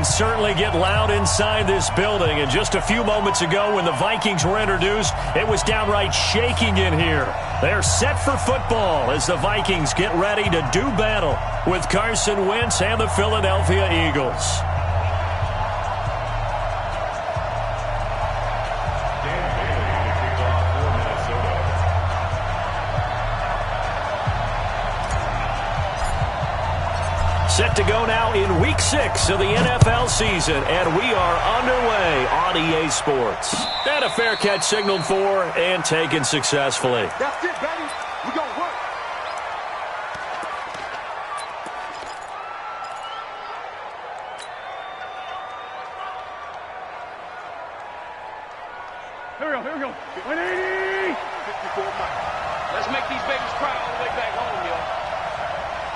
Certainly get loud inside this building, and just a few moments ago when the Vikings were introduced, it was downright shaking in here. They're set for football as the Vikings get ready to do battle with Carson Wentz and the Philadelphia Eagles. Set to go now in Week 6 of the NFL season, and we are underway on EA Sports. And a fair catch signaled for and taken successfully. That's it, baby. We gonna work. Here we go. 180. 54 miles. Let's make these babies cry all the way back home, yo.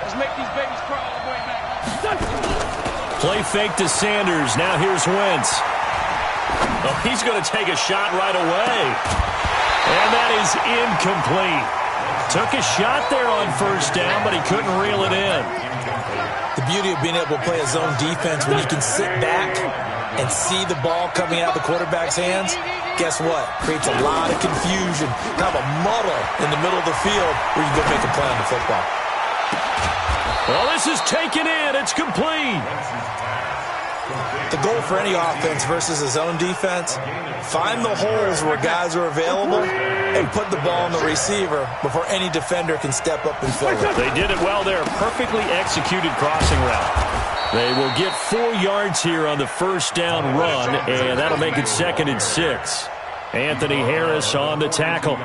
Let's make these babies cry all the way back home. Play fake to Sanders. Now here's Wentz. Oh, he's going to take a shot right away. And that is incomplete. Took a shot there on first down, but he couldn't reel it in. The beauty of being able to play a zone defense when you can sit back and see the ball coming out of the quarterback's hands, guess what? Creates a lot of confusion, kind of a muddle in the middle of the field where you go make a play on the football. Well, this is taken in. It's complete. The goal for any offense versus a zone defense, find the holes where guys are available and put the ball on the receiver before any defender can step up and fill it. They did it well there. Perfectly executed crossing route. They will get 4 yards here on the first down run, and that'll make it 2nd and 6. Anthony Harris on the tackle.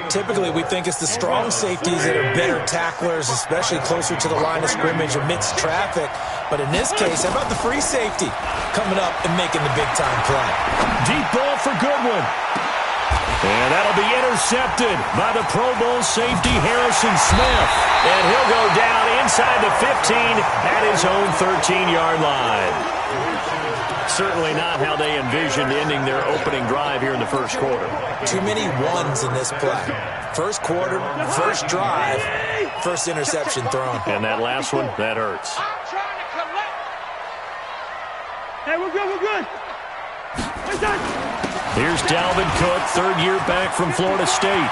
Typically, we think it's the strong safeties that are better tacklers, especially closer to the line of scrimmage amidst traffic. But in this case, how about the free safety coming up and making the big-time play? Deep ball for Goodwin. And that'll be intercepted by the Pro Bowl safety Harrison Smith. And he'll go down inside the 15 at his own 13-yard line. Certainly not how they envisioned ending their opening drive here in the first quarter. Too many ones in this play. First quarter, first drive, first interception thrown. And that last one, that hurts. Hey, we're good. Here's Dalvin Cook, 3rd year back from Florida State.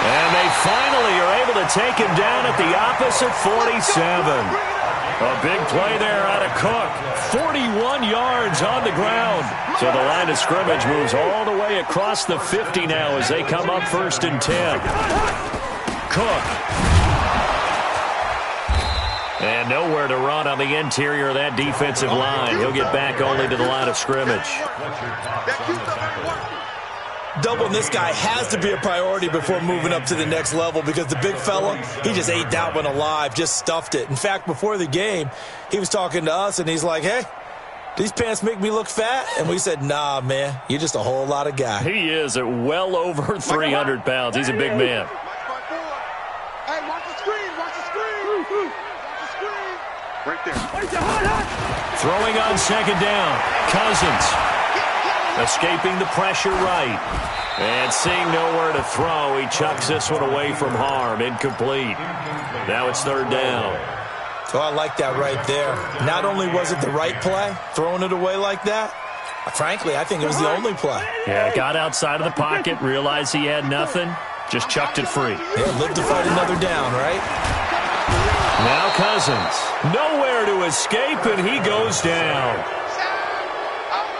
And they finally are able to take him down at the opposite 47. A big play there out of Cook. 41 yards on the ground. So the line of scrimmage moves all the way across the 50 now as they come up 1st and 10. Cook. And nowhere to run on the interior of that defensive line. He'll get back only to the line of scrimmage. Doubling this guy has to be a priority before moving up to the next level because the big fella, he just ate that one alive, just stuffed it. In fact, before the game, he was talking to us, and he's like, hey, these pants make me look fat? And we said, nah, man, you're just a whole lot of guy. He is at well over 300 pounds. He's a big man. Hey, watch the screen. Right there. Throwing on 2nd down. Cousins. Escaping the pressure right. And seeing nowhere to throw, he chucks this one away from harm. Incomplete. Now it's 3rd down. So I like that right there. Not only was it the right play, throwing it away like that, frankly, I think it was the only play. Yeah, got outside of the pocket, realized he had nothing, just chucked it free. Yeah, lived to fight another down, right? Now Cousins. Nowhere to escape, and he goes down.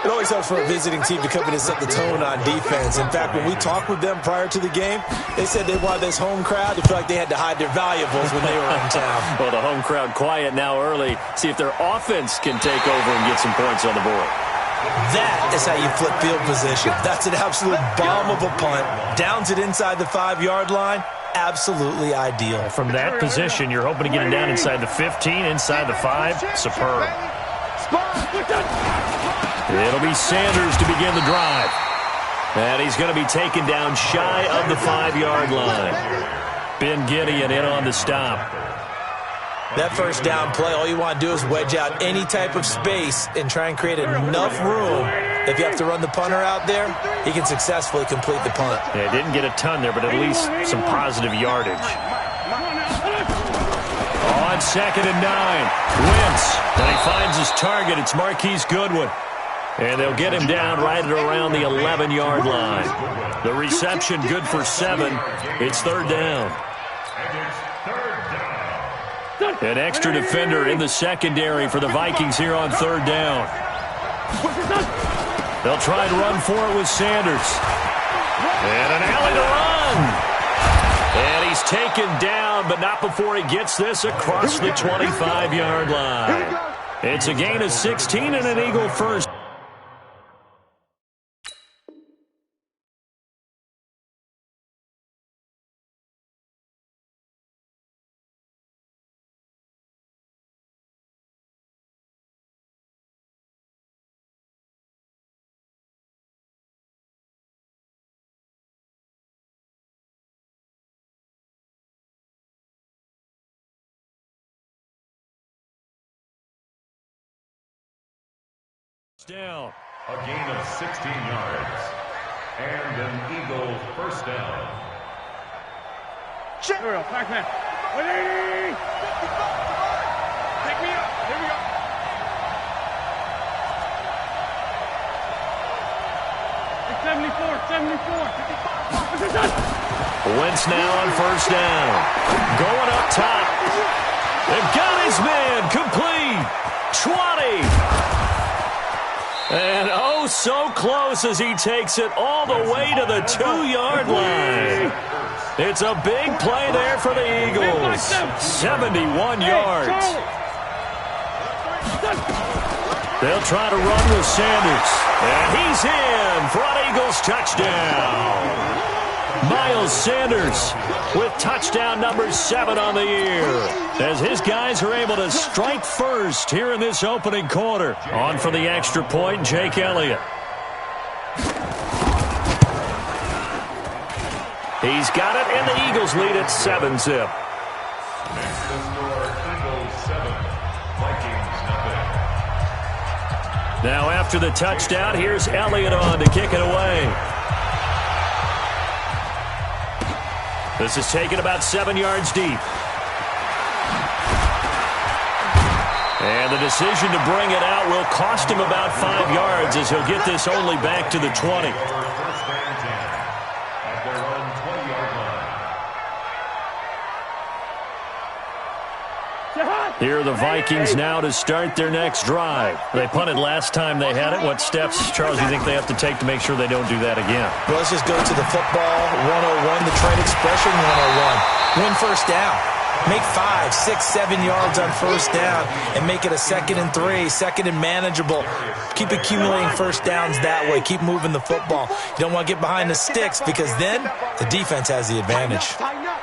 It always helps for a visiting team to come in and set the tone on defense. In fact, when we talked with them prior to the game, they said they wanted this home crowd to feel like they had to hide their valuables when they were in town. Well, the home crowd quiet now early. See if their offense can take over and get some points on the board. That is how you flip field position. That's an absolute bomb of a punt. Downs it inside the 5-yard line. Absolutely ideal. From that position, you're hoping to get it down inside the 15, inside the 5. Superb. It'll be Sanders to begin the drive. And he's going to be taken down shy of the 5-yard line. Ben Gideon in on the stop. That first down play, all you want to do is wedge out any type of space and try and create enough room. If you have to run the punter out there, he can successfully complete the punt. Yeah, didn't get a ton there, but at least some positive yardage. On 2nd and 9. Wentz, and he finds his target. It's Marquise Goodwin. And they'll get him down right at around the 11-yard line. The reception good for 7. It's 3rd down. An extra defender in the secondary for the Vikings here on 3rd down. They'll try and run for it with Sanders. And an alley to run. And he's taken down, but not before he gets this across the 25-yard line. It's a gain of 16 and an Eagle first. Down. A gain of 16 yards. And an Eagle first down. Here we go, back man. 180! Take me up. Here we go. It's 74. Wentz now on 1st down. Going up top. They've got his man. Complete. 20. And oh, so close as he takes it all the way to the 2-yard line. It's a big play there for the Eagles. 71 yards. They'll try to run with Sanders. And he's in for an Eagles touchdown. Miles Sanders with touchdown number 7 on the year, as his guys are able to strike first here in this opening quarter. On for the extra point, Jake Elliott. He's got it, and the Eagles lead at 7-zip. Next to score, Eagles 7, Vikings nothing. Now after the touchdown, here's Elliott on to kick it away. This is taken about 7 yards deep. And the decision to bring it out will cost him about 5 yards, as he'll get this only back to the 20. Here are the Vikings now to start their next drive. They punted last time they had it. What steps, Charles, do you think they have to take to make sure they don't do that again? Well, let's just go to the football 101, the trade expression 101. Win first down. Make 5, 6, 7 yards on first down and make it a 2nd and 3, 2nd and manageable. Keep accumulating first downs that way. Keep moving the football. You don't want to get behind the sticks, because then the defense has the advantage. Tighten up.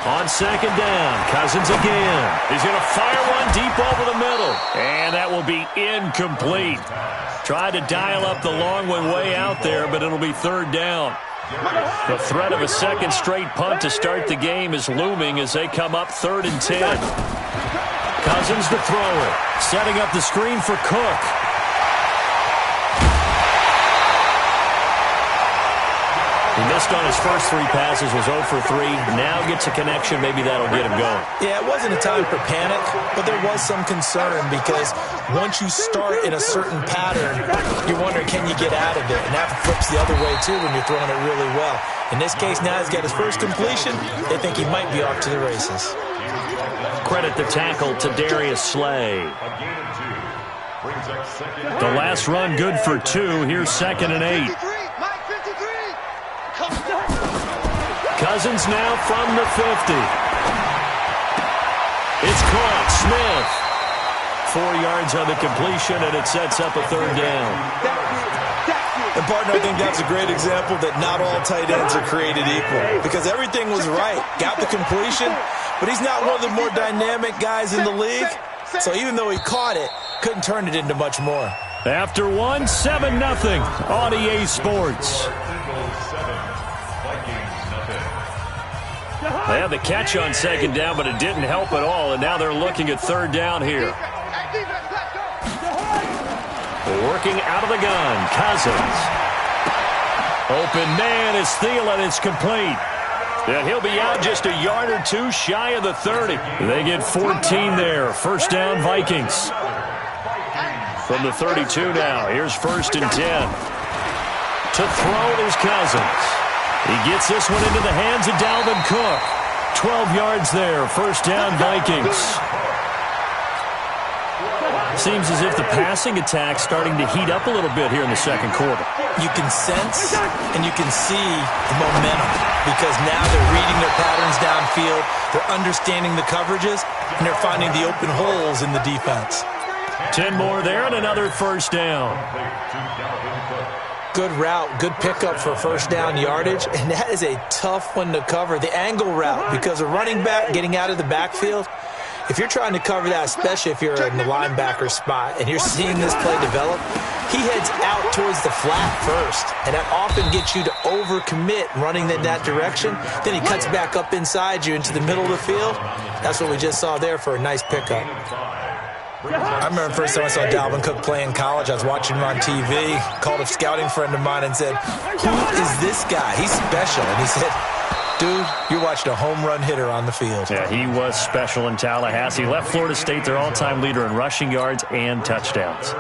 On 2nd down, Cousins again. He's going to fire one deep over the middle. And that will be incomplete. Tried to dial up the long one way out there, but it'll be 3rd down. The threat of a second straight punt to start the game is looming as they come up 3rd and 10. Cousins the thrower, setting up the screen for Cook. He missed on his first 3 passes, was 0 for 3. Now gets a connection. Maybe that'll get him going. Yeah, it wasn't a time for panic, but there was some concern, because once you start in a certain pattern, you're wondering, can you get out of it? And that flips the other way, too, when you're throwing it really well. In this case, now he's got his first completion. They think he might be off to the races. Credit the tackle to Darius Slay. The last run good for 2. Here's 2nd and 8. Cousins now from the 50. It's caught. Smith. 4 yards on the completion, and it sets up a 3rd down. And, partner, I think that's a great example that not all tight ends are created equal, because everything was right. Got the completion, but he's not one of the more dynamic guys in the league. So even though he caught it, couldn't turn it into much more. After 1, 7-0 on EA Sports. They had the catch on 2nd down, but it didn't help at all, and now they're looking at 3rd down here. Working out of the gun, Cousins. Open man is Thielen. It's complete. And he'll be out just a yard or two shy of the 30. They get 14 there. First down, Vikings. From the 32 now. Here's 1st and 10. To throw is Cousins. He gets this one into the hands of Dalvin Cook. 12 yards there. First down, Vikings. Seems as if the passing attack's starting to heat up a little bit here in the second quarter. You can sense and you can see the momentum because now they're reading their patterns downfield, they're understanding the coverages, and they're finding the open holes in the defense. 10 more there and another first down. Good route, good pickup for first down yardage, and that is a tough one to cover. The angle route, because a running back getting out of the backfield, if you're trying to cover that, especially if you're in the linebacker spot and you're seeing this play develop, he heads out towards the flat first, and that often gets you to overcommit running in that direction. Then he cuts back up inside you into the middle of the field. That's what we just saw there for a nice pickup. I remember the first time I saw Dalvin Cook play in college. I was watching him on TV, called a scouting friend of mine and said, "Who is this guy? He's special." And he said, "Dude, you're watching a home run hitter on the field." Yeah, he was special in Tallahassee. Left Florida State their all-time leader in rushing yards and touchdowns.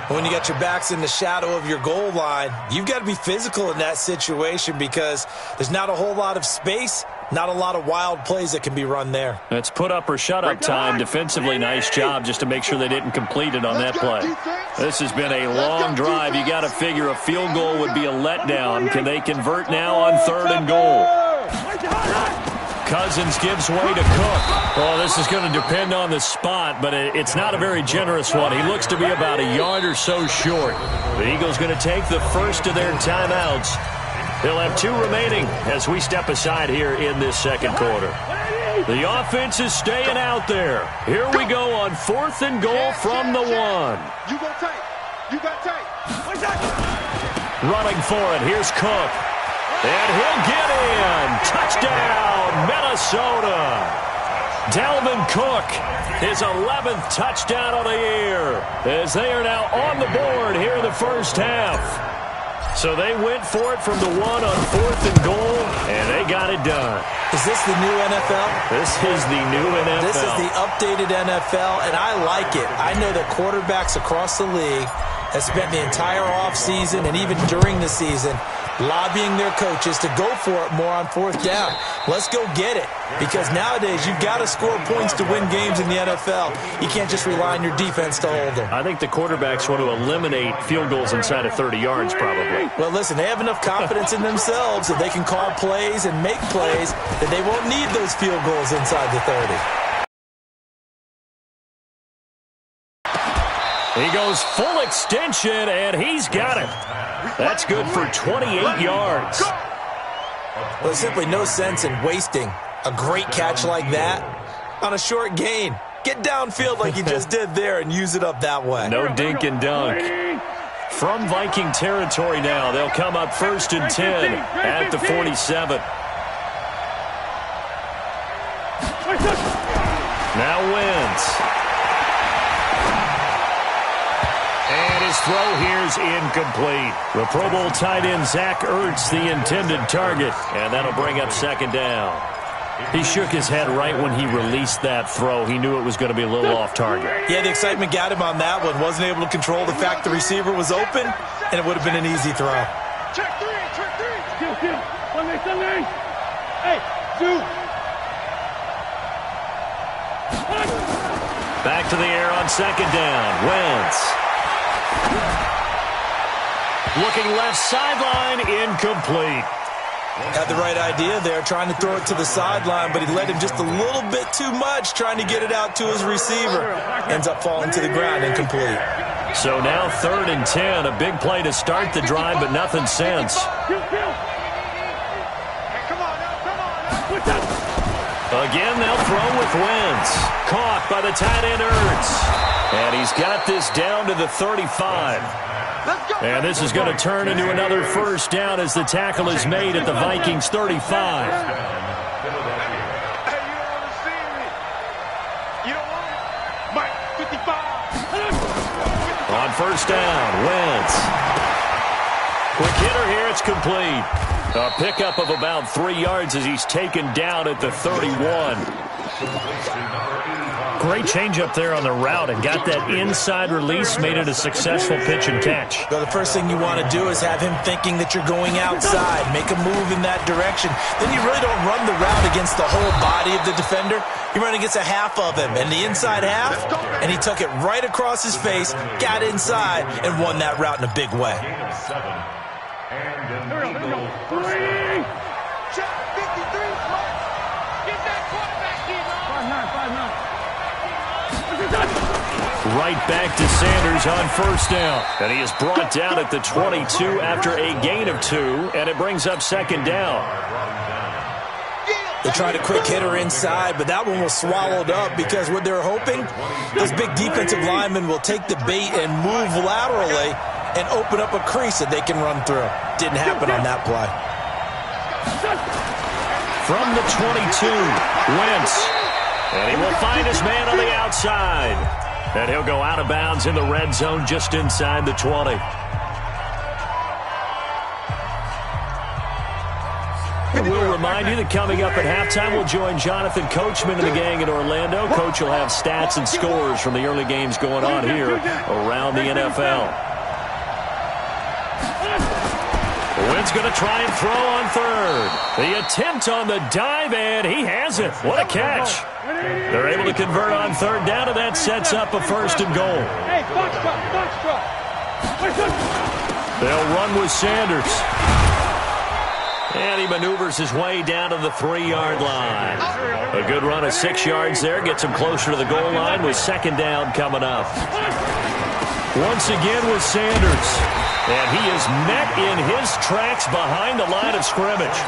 When you got your backs in the shadow of your goal line, you've got to be physical in that situation because there's not a whole lot of space, not a lot of wild plays that can be run there. It's put up or shut up time. Defensively, nice job just to make sure they didn't complete it on that play. This has been a long drive. You got to figure a field goal would be a letdown. Can they convert now on 3rd and goal? Cousins gives way to Cook. Well, this is going to depend on the spot, but it's not a very generous one. He looks to be about a yard or so short. The Eagles going to take the first of their timeouts. They'll have 2 remaining as we step aside here in this second quarter. The offense is staying out there. Here we go on 4th and goal from the 1. You go tight. You got tight. Running for it. Here's Cook. And he'll get in. Touchdown, Minnesota. Dalvin Cook, his 11th touchdown of the year, as they are now on the board here in the first half. So they went for it from the 1 on 4th and goal, and they got it done. Is this the new NFL? This is the new NFL. This is the updated NFL, and I like it. I know that quarterbacks across the league have spent the entire offseason and even during the season lobbying their coaches to go for it more on 4th down. Let's go get it. Because nowadays, you've got to score points to win games in the NFL. You can't just rely on your defense to hold them. I think the quarterbacks want to eliminate field goals inside of 30 yards, probably. Well, listen, they have enough confidence in themselves that they can call plays and make plays that they won't need those field goals inside the 30. He goes full extension, and he's got it. That's good for 28 yards. Well, there's simply no sense in wasting a great catch like that on a short gain. Get downfield like you just did there and use it up that way. No dink and dunk. From Viking territory now, they'll come up 1st and 10 at the 47. Now Wentz. And his throw here's incomplete. The Pro Bowl tight end Zach Ertz, the intended target, and that'll bring up 2nd down. He shook his head right when he released that throw. He knew it was going to be a little off target. Yeah, the excitement got him on that one. Wasn't able to control the fact the receiver was open, and it would have been an easy throw. Check 3, check 3. Sunday. Hey, 2. Back to the air on 2nd down. Wentz. Looking left sideline, incomplete. Had the right idea there, trying to throw it to the sideline, but he led him just a little bit too much, trying to get it out to his receiver. Ends up falling to the ground, incomplete. So now 3rd and 10, a big play to start the drive, but nothing since. Again, they'll throw with Wentz. Caught by the tight end Ertz. And he's got this down to the 35. And this is going to turn into another first down as the tackle is made at the Vikings 35. Hey, you don't want to see me. You don't want it. Mike, 55. On 1st down, Wentz. Quick hitter here, it's complete. A pickup of about 3 yards as he's taken down at the 31. Great change up there on the route and got that inside release, made it a successful pitch and catch. So the first thing you want to do is have him thinking that you're going outside, make a move in that direction. Then you really don't run the route against the whole body of the defender. You run against a half of him, and the inside half, and he took it right across his face, got inside, and won that route in a big way. Gain of 7. And an Eagle first down. Check 53, Mike. Get that quarterback, D-Lo. 5-9. Right back to Sanders on first down. And he is brought down at the 22 after a gain of 2, and it brings up second down. They tried a quick hitter inside, but that one was swallowed up because what they're hoping, those big defensive linemen will take the bait and move laterally and open up a crease that they can run through. Didn't happen on that play. From the 22, Wentz. And he will find his man on the outside. And he'll go out of bounds in the red zone just inside the 20. We'll remind you that coming up at halftime, we'll join Jonathan Coachman and the gang in Orlando. Coach will have stats and scores from the early games going on here around the NFL. Wentz going to try and throw on third. The attempt on the dive, and he has it. What a catch. They're able to convert on third down, and that sets up a first and goal. Hey, box truck. They'll run with Sanders. And he maneuvers his way down to the 3-yard line. A good run of 6 yards there. Gets him closer to the goal line with second down coming up. Once again with Sanders. And he is met in his tracks behind the line of scrimmage.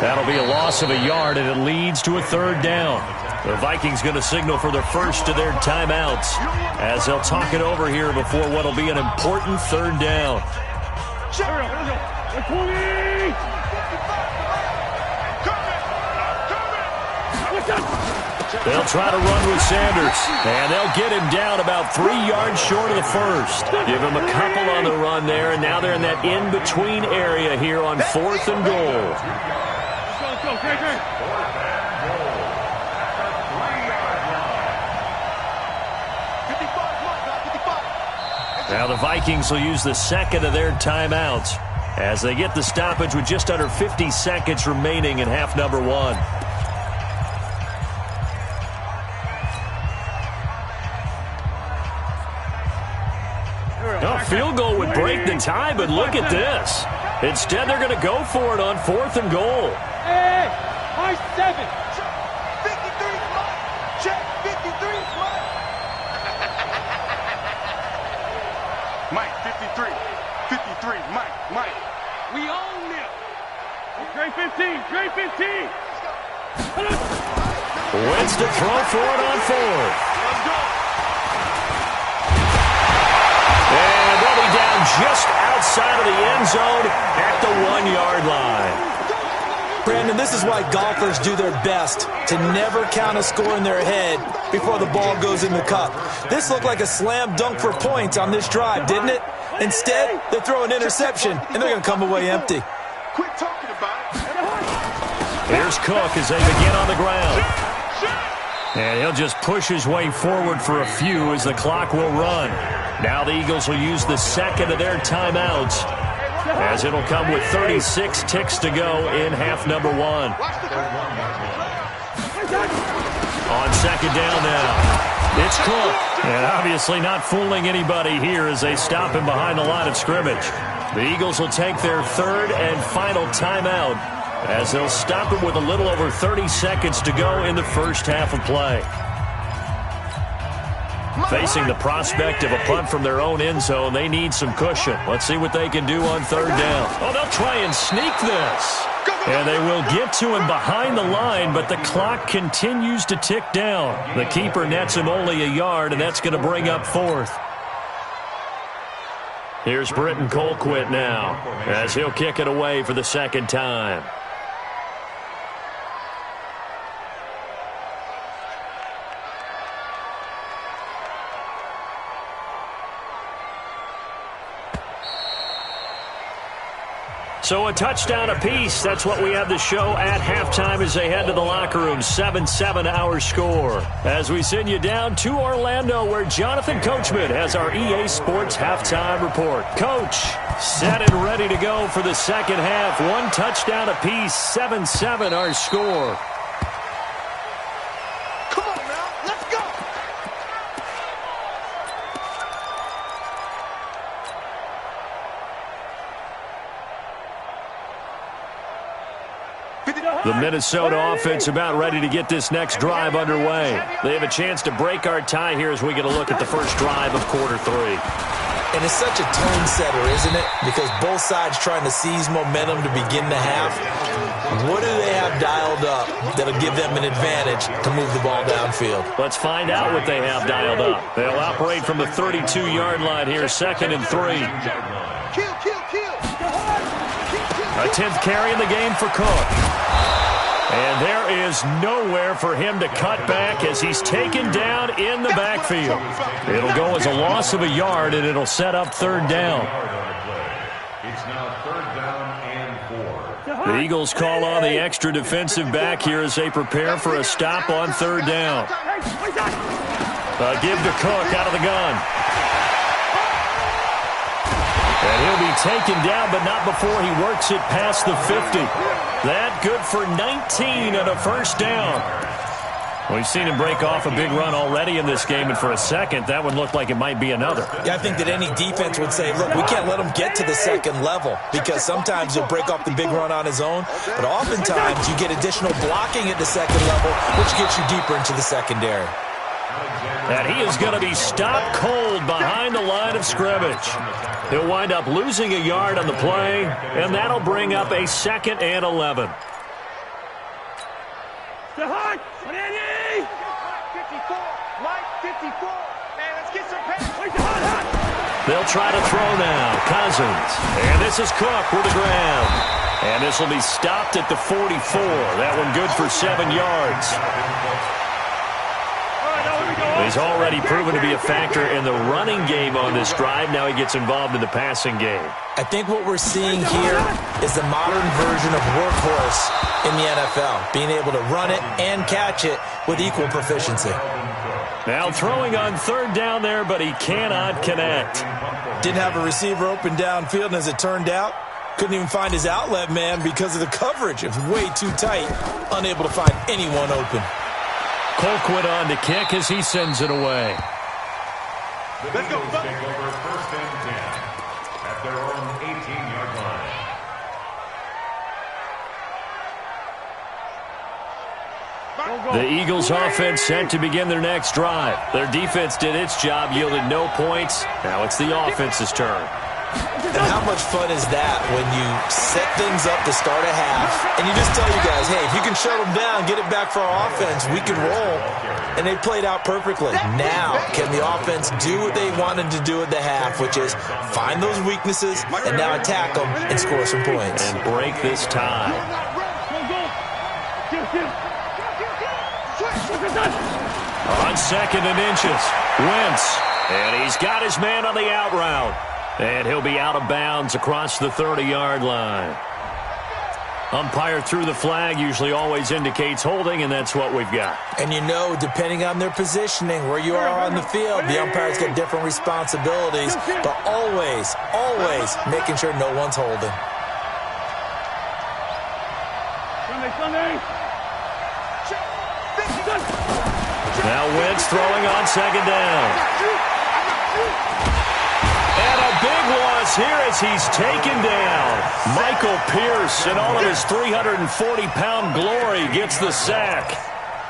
That'll be a loss of a yard, and it leads to a third down. The Vikings going to signal for the first of their timeouts as they'll talk it over here before what will be an important third down. They'll try to run with Sanders, and they'll get him down about 3 yards short of the first. Give him a couple on the run there, and now they're in that in-between area here on 4th and goal. Let's go, Greg. Now the Vikings will use the second of their timeouts as they get the stoppage with just under 50 seconds remaining in half number 1. A field goal would break the tie, but look at this. Instead, they're going to go for it on 4th and goal. Hey, high 7. 53, Mike. Check 53, Mike. Mike, 53. 53, Mike. We own them. Great 15. Wentz to throw for it on 4th. Let's go. And they'll be down just outside of the end zone at the 1-yard line. Brandon, this is why golfers do their best to never count a score in their head before the ball goes in the cup. This looked like a slam dunk for points on this drive, didn't it? Instead, they throw an interception, and they're going to come away empty. Quit talking about it. Here's Cook as they begin on the ground. And he'll just push his way forward for a few as the clock will run. Now the Eagles will use the second of their timeouts as it'll come with 36 ticks to go in half number 1. On second down now, it's Cook. And obviously not fooling anybody here as they stop him behind the line of scrimmage. The Eagles will take their third and final timeout as they'll stop him with a little over 30 seconds to go in the first half of play. Facing the prospect of a punt from their own end zone, they need some cushion. Let's see what they can do on third down. Oh, they'll try and sneak this. And they will get to him behind the line, but the clock continues to tick down. The keeper nets him only a yard, and that's going to bring up 4th. Here's Britton Colquitt now as he'll kick it away for the second time. So a touchdown apiece. That's what we have to show at halftime as they head to the locker room. 7-7 our score. As we send you down to Orlando, where Jonathan Coachman has our EA Sports halftime report. Coach, set and ready to go for the second half. One touchdown apiece. 7-7 our score. Come on now, let's go. The Minnesota offense about ready to get this next drive underway. They have a chance to break our tie here as we get a look at the first drive of quarter 3. And it's such a tone setter, isn't it? Because both sides trying to seize momentum to begin the half. What do they have dialed up that'll give them an advantage to move the ball downfield? Let's find out what they have dialed up. They'll operate from the 32-yard line here, 2nd and 3. Kill. A 10th carry in the game for Cook. And there is nowhere for him to cut back as he's taken down in the backfield. It'll go as a loss of a yard, and it'll set up 3rd down. It's now 3rd down and 4. The Eagles call on the extra defensive back here as they prepare for a stop on 3rd down. Give to Cook out of the gun. And he'll be taken down, but not before he works it past the 50. That good for 19 and a 1st down. We've seen him break off a big run already in this game, and for a second, that one looked like it might be another. Yeah, I think that any defense would say, look, we can't let him get to the 2nd level, because sometimes he'll break off the big run on his own, but oftentimes you get additional blocking at the 2nd level, which gets you deeper into the secondary. And he is going to be stopped cold behind the line of scrimmage. He'll wind up losing a yard on the play, and that'll bring up a 2nd and 11. They'll try to throw now. Cousins. And this is Cook with the grab. And this will be stopped at the 44. That one good for 7 yards. He's already proven to be a factor in the running game on this drive. Now he gets involved in the passing game. I think what we're seeing here is the modern version of workhorse in the NFL, being able to run it and catch it with equal proficiency. Now throwing on 3rd down there, but he cannot connect. Didn't have a receiver open downfield, and as it turned out, couldn't even find his outlet man because of the coverage. It was way too tight, unable to find anyone open. Colquitt on to kick as he sends it away. The Eagles take over 1st and 10 at their own 18-yard line. The Eagles offense set to begin their next drive. Their defense did its job, yielded no points. Now it's the offense's turn. And how much fun is that when you set things up to start a half and you just tell you guys, hey, if you can shut them down, get it back for our offense, we can roll. And they played out perfectly. Now, can the offense do what they wanted to do at the half, which is find those weaknesses and now attack them and score some points. And break this tie. On 2nd and inches, Wentz. And he's got his man on the out route. And he'll be out of bounds across the 30-yard line. Umpire threw the flag, usually always indicates holding, and that's what we've got. And you know, depending on their positioning, where you are on the field, the umpires get different responsibilities, but always, always making sure no one's holding. Now Wentz throwing on 2nd down. And a big loss here as he's taken down. Michael Pierce, in all of his 340-pound glory, gets the sack.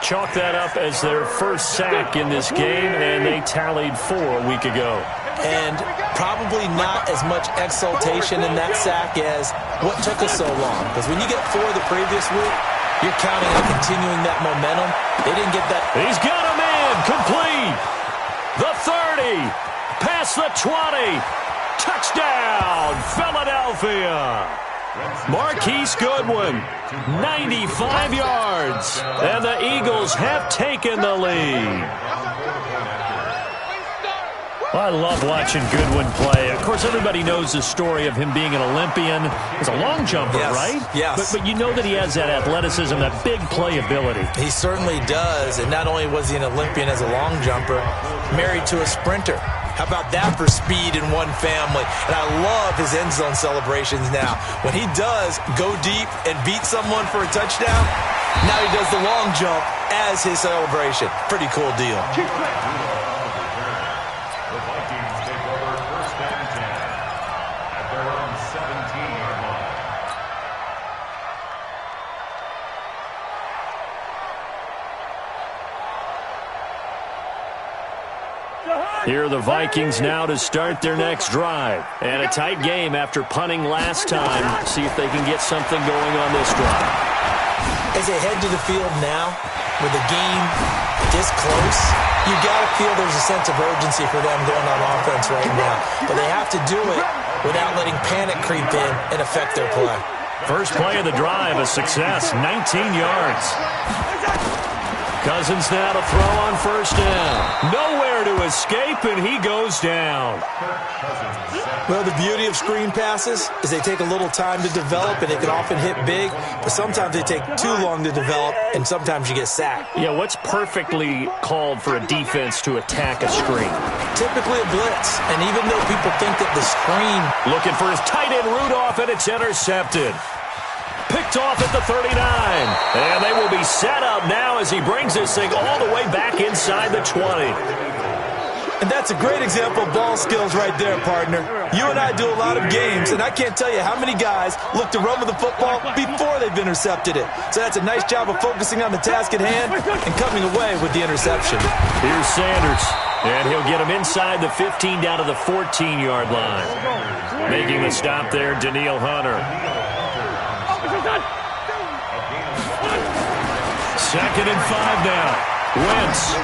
Chalk that up as their first sack in this game, and they tallied 4 a week ago. And probably not as much exultation in that sack as what took us so long. Because when you get 4 the previous week, you're counting on continuing that momentum. They didn't get that. He's got him in. Complete. The 30. Past the 20. Touchdown, Philadelphia. Marquise Goodwin, 95 yards. And the Eagles have taken the lead. Well, I love watching Goodwin play. Of course, everybody knows the story of him being an Olympian. He's a long jumper, yes, right? Yes. But you know that he has that athleticism, that big playability. He certainly does. And not only was he an Olympian as a long jumper, married to a sprinter. How about that for speed in one family? And I love his end zone celebrations now. When he does go deep and beat someone for a touchdown, now he does the long jump as his celebration. Pretty cool deal. Here are the Vikings now to start their next drive. And a tight game after punting last time. See if they can get something going on this drive. As they head to the field now, with the game this close, you got to feel there's a sense of urgency for them going on offense right now. But they have to do it without letting panic creep in and affect their play. First play of the drive, a success, 19 yards. Cousins now to throw on first down. Nowhere to escape, and he goes down. Well, the beauty of screen passes is they take a little time to develop, and they can often hit big, but sometimes they take too long to develop, and sometimes you get sacked. Yeah, what's perfectly called for a defense to attack a screen? Typically a blitz, and even though people think that the screen... Looking for his tight end Rudolph, and it's intercepted. Picked off at the 39. And they will be set up now as he brings this thing all the way back inside the 20. And that's a great example of ball skills right there, partner. You and I do a lot of games, and I can't tell you how many guys look to run with the football before they've intercepted it. So that's a nice job of focusing on the task at hand and coming away with the interception. Here's Sanders, and he'll get him inside the 15 down to the 14-yard line. Making the stop there, Daniil Hunter. Second and 5 now. Wentz.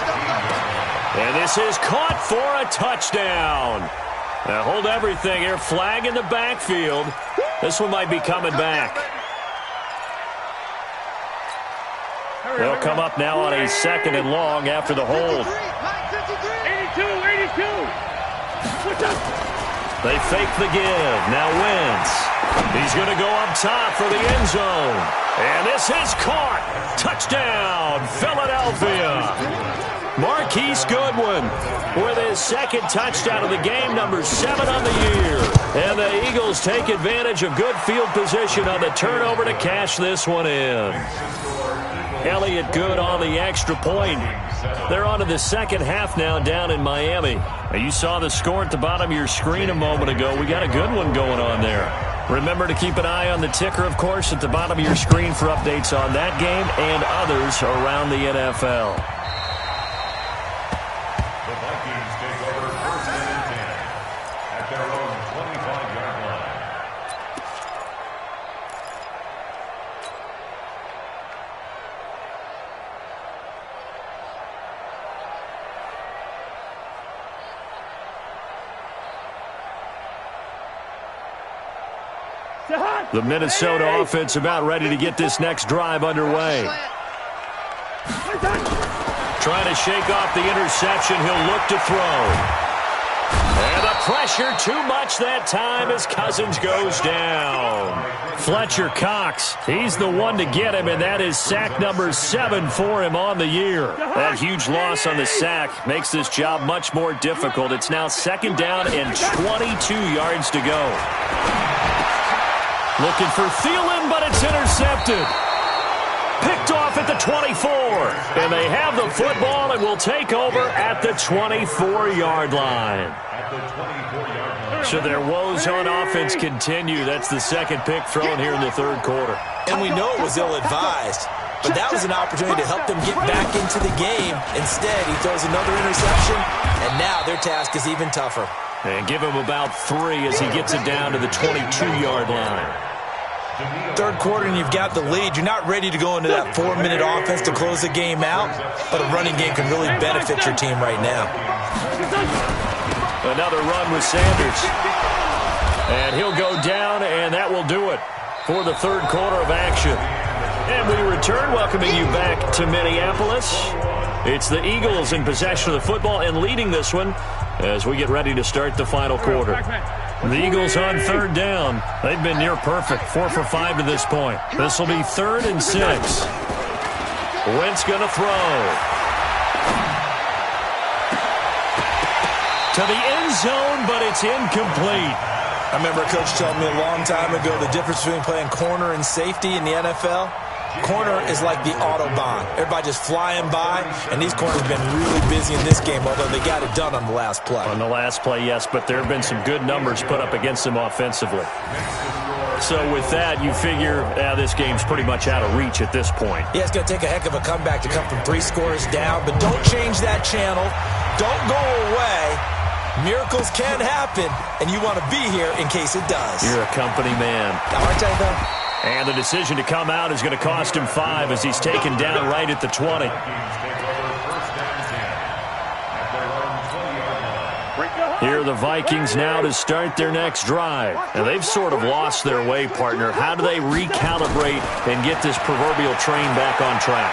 And this is caught for a touchdown. Now hold everything here. Flag in the backfield. This one might be coming back. They'll come up now on a second and long after the hold. 82. They fake the give. Now Wentz. He's going to go up top for the end zone. And this is caught. Touchdown, Philadelphia. Marquise Goodwin with his second touchdown of the game, number 7 on the year. And the Eagles take advantage of good field position on the turnover to cash this one in. Elliott Good on the extra point. They're on to the second half now down in Miami. Now, you saw the score at the bottom of your screen a moment ago. We got a good one going on there. Remember to keep an eye on the ticker, of course, at the bottom of your screen for updates on that game and others around the NFL. The Vikings take over first and 10 at their own 25-yard line. The Minnesota offense about ready to get this next drive underway. Trying to shake off the interception. He'll look to throw. And the pressure too much that time as Cousins goes down. Fletcher Cox, he's the one to get him, and that is sack number 7 for him on the year. That huge loss on the sack makes this job much more difficult. It's now second down and 22 yards to go. Looking for Thielen, but it's intercepted. Picked off at the 24. And they have the football and will take over at the 24-yard line. So their woes on offense continue. That's the second pick thrown here in the third quarter. And we know it was ill-advised, but that was an opportunity to help them get back into the game. Instead, he throws another interception, and now their task is even tougher. And give him about 3 as he gets it down to the 22-yard line. Third quarter and you've got the lead. You're not ready to go into that 4-minute offense to close the game out, but a running game can really benefit your team right now. Another run with Sanders. And he'll go down, and that will do it for the third quarter of action. And we return, welcoming you back to Minneapolis. It's the Eagles in possession of the football and leading this one as we get ready to start the final quarter. The Eagles on third down. They've been near perfect, 4 for 5 to this point. This will be 3rd and 6. Wentz going to throw. To the end zone, but it's incomplete. I remember a coach telling me a long time ago the difference between playing corner and safety in the NFL. Corner is like the Autobahn. Everybody just flying by, and these corners have been really busy in this game, although they got it done on the last play. On the last play, yes, but there have been some good numbers put up against them offensively. So with that, you figure this game's pretty much out of reach at this point. Yeah, it's going to take a heck of a comeback to come from 3 scores down, but don't change that channel. Don't go away. Miracles can happen, and you want to be here in case it does. You're a company man. Aren't I, though? And the decision to come out is going to cost him 5 as he's taken down right at the 20. Here are the Vikings now to start their next drive. And they've sort of lost their way, partner. How do they recalibrate and get this proverbial train back on track?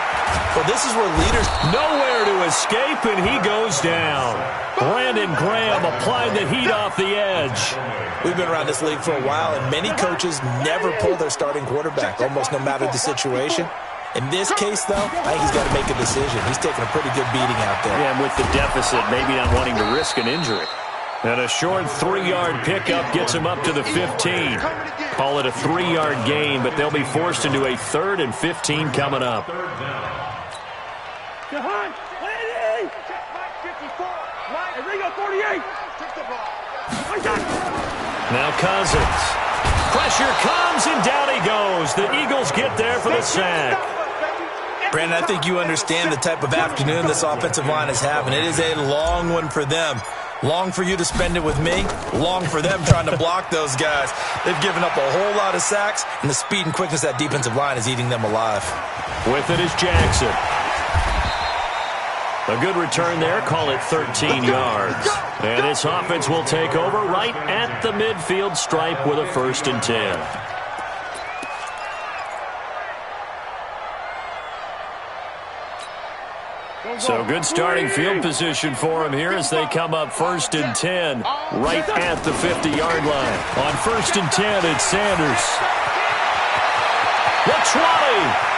Well, this is where leaders... Nowhere to escape, and he goes down. Brandon Graham applied the heat off the edge. We've been around this league for a while, and many coaches never pull their starting quarterback, almost no matter the situation. In this case, though, I think he's got to make a decision. He's taking a pretty good beating out there. Yeah, and with the deficit, maybe not wanting to risk an injury. And a short 3-yard pickup gets him up to the 15. Call it a 3-yard gain, but they'll be forced into a 3rd and 15 coming up. Now Cousins. Pressure comes, and down he goes. The Eagles get there for the sack. Brandon, I think you understand the type of afternoon this offensive line is having. It is a long one for them. Long for you to spend it with me. Long for them trying to block those guys. They've given up a whole lot of sacks, and the speed and quickness of that defensive line is eating them alive. With it is Jackson. A good return there. Call it 13 yards. And this offense will take over right at the midfield stripe with a 1st and 10. So good starting field position for him here as they come up 1st and 10 right at the 50-yard line. On 1st and 10, it's Sanders. The 20.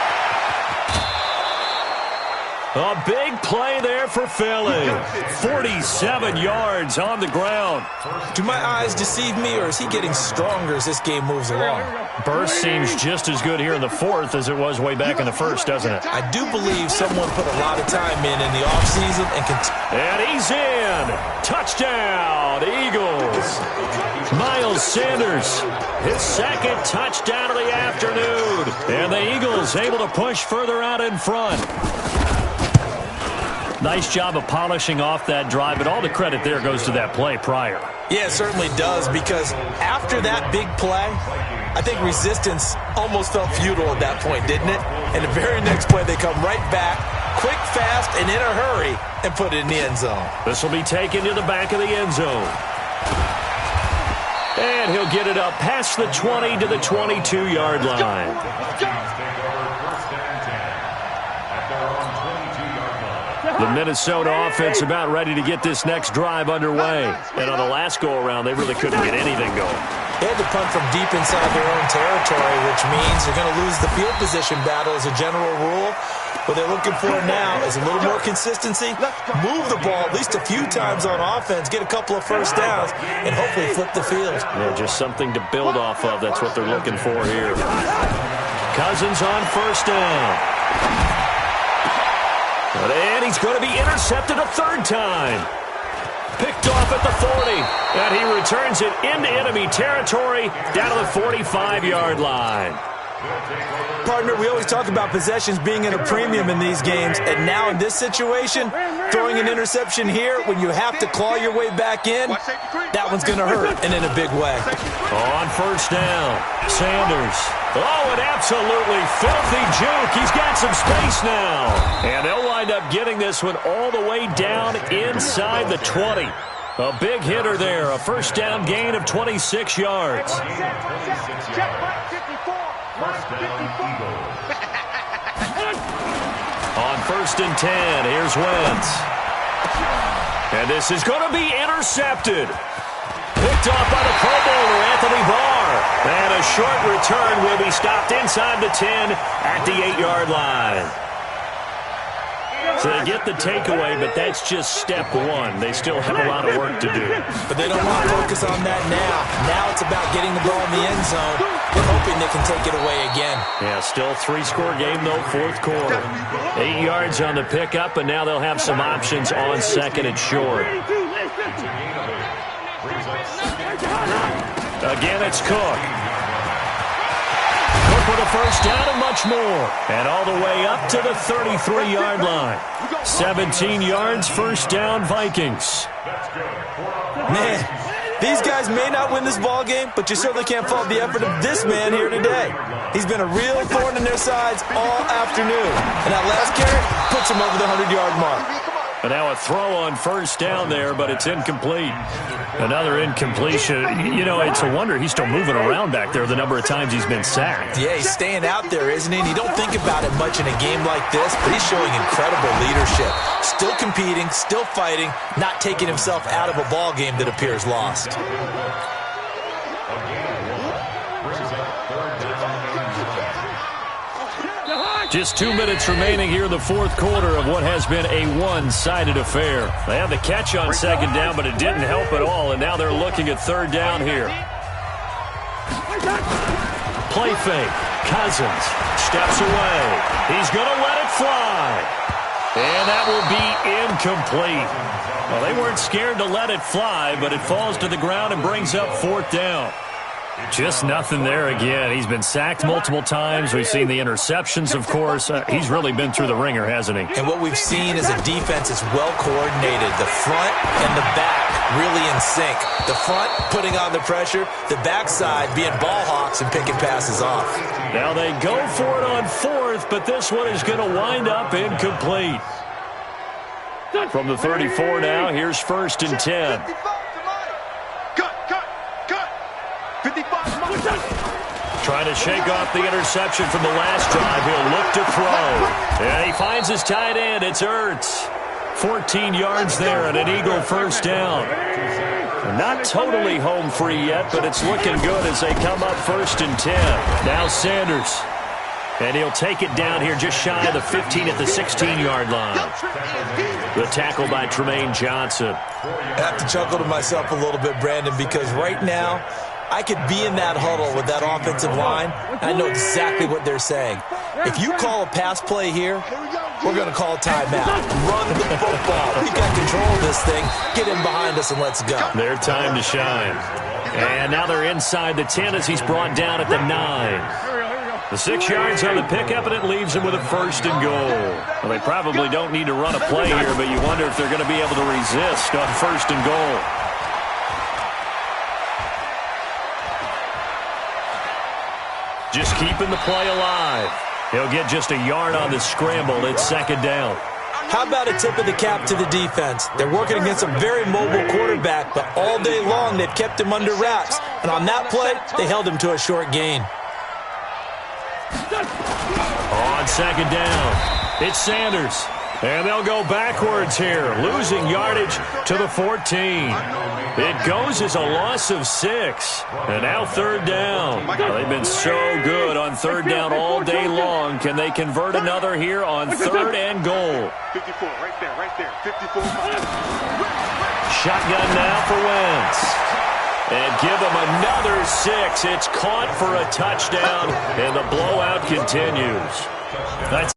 A big play there for Philly. 47 yards on the ground. Do my eyes deceive me, or is he getting stronger as this game moves along? Burst seems just as good here in the 4th as it was way back in the 1st, doesn't it? I do believe someone put a lot of time in the offseason and he's in. Touchdown, Eagles. Miles Sanders, his 2nd touchdown of the afternoon. And the Eagles able to push further out in front. Nice job of polishing off that drive, but all the credit there goes to that play prior. Yeah, it certainly does, because after that big play, I think resistance almost felt futile at that point, didn't it? And the very next play, they come right back, quick, fast, and in a hurry, and put it in the end zone. This will be taken to the back of the end zone. And he'll get it up past the 20 to the 22-yard line. The Minnesota offense about ready to get this next drive underway. And on the last go-around, they really couldn't get anything going. They had to punt from deep inside their own territory, which means they're going to lose the field position battle as a general rule. What they're looking for now is a little more consistency, move the ball at least a few times on offense, get a couple of 1st downs, and hopefully flip the field. Yeah, just something to build off of. That's what they're looking for here. Cousins on 1st down. And he's going to be intercepted a 3rd time. Picked off at the 40. And he returns it into enemy territory down to the 45-yard line. Partner, we always talk about possessions being at a premium in these games, and now in this situation, throwing an interception here when you have to claw your way back in, that one's going to hurt, and in a big way. On 1st down, Sanders. Oh, an absolutely filthy juke. He's got some space now. And they'll wind up getting this one all the way down inside the 20. A big hitter there, a 1st down gain of 26 yards. On 1st and 10, here's Wentz. And this is going to be intercepted. Picked off by the Pro Bowler, Anthony Barr. And a short return will be stopped inside the 10 at the 8-yard line. So they get the takeaway, but that's just step one. They still have a lot of work to do. But they don't want to focus on that now. Now it's about getting the ball in the end zone and hoping they can take it away again. Yeah, still 3-score game, though, fourth quarter. 8 yards on the pickup, and now they'll have some options on second and short. Again, it's Cook. Cook with a first down and much more. And all the way up to the 33-yard line. 17 yards, first down, Vikings. Man, these guys may not win this ball game, but you certainly can't fault the effort of this man here today. He's been a real thorn in their sides all afternoon. And that last carry puts him over the 100-yard mark. And now a throw on first down there, but it's incomplete. Another incompletion. You know, it's a wonder he's still moving around back there the number of times he's been sacked. Yeah, he's staying out there, isn't he? And you don't think about it much in a game like this, but he's showing incredible leadership. Still competing, still fighting, not taking himself out of a ball game that appears lost. Just 2 minutes remaining here in the fourth quarter of what has been a one-sided affair. They have the catch on second down, but it didn't help at all, and now they're looking at third down here. Play fake. Cousins steps away. He's going to let it fly. And that will be incomplete. Well, they weren't scared to let it fly, but it falls to the ground and brings up fourth down. Just nothing there again. He's been sacked multiple times. We've seen the interceptions, of course. He's really been through the ringer, hasn't he? And what we've seen is a defense that's well coordinated. The front and the back really in sync. The front putting on the pressure. The backside being ball hawks and picking passes off. Now they go for it on fourth, but this one is going to wind up incomplete. From the 34 now, here's first and 10. Trying to shake off the interception from the last drive. He'll look to throw. And he finds his tight end. It's Ertz. 14 yards there and an Eagle first down. Not totally home free yet, but it's looking good as they come up first and 10. Now Sanders. And he'll take it down here just shy of the 15 at the 16-yard line. The tackle by Tremaine Johnson. I have to chuckle to myself a little bit, Brandon, because right now I could be in that huddle with that offensive line, and I know exactly what they're saying. If you call a pass play here, we're going to call a timeout. Run the football. We've got control of this thing. Get in behind us and let's go. Their time to shine. And now they're inside the 10 as he's brought down at the 9. The 6 yards on the pickup, and it leaves him with a first and goal. Well, they probably don't need to run a play here, but you wonder if they're going to be able to resist on first and goal. Just keeping the play alive. He'll get just a yard on the scramble. It's second down. How about a tip of the cap to the defense? They're working against a very mobile quarterback, but all day long they've kept him under wraps. And on that play, they held him to a short gain. On second down, it's Sanders. And they'll go backwards here, losing yardage to the 14. It goes as a loss of 6. And now third down. Well, they've been so good on third down all day long. Can they convert another here on third and goal? 54, right there, 54. Shotgun now for Wentz. And give him another 6. It's caught for a touchdown, and the blowout continues. That's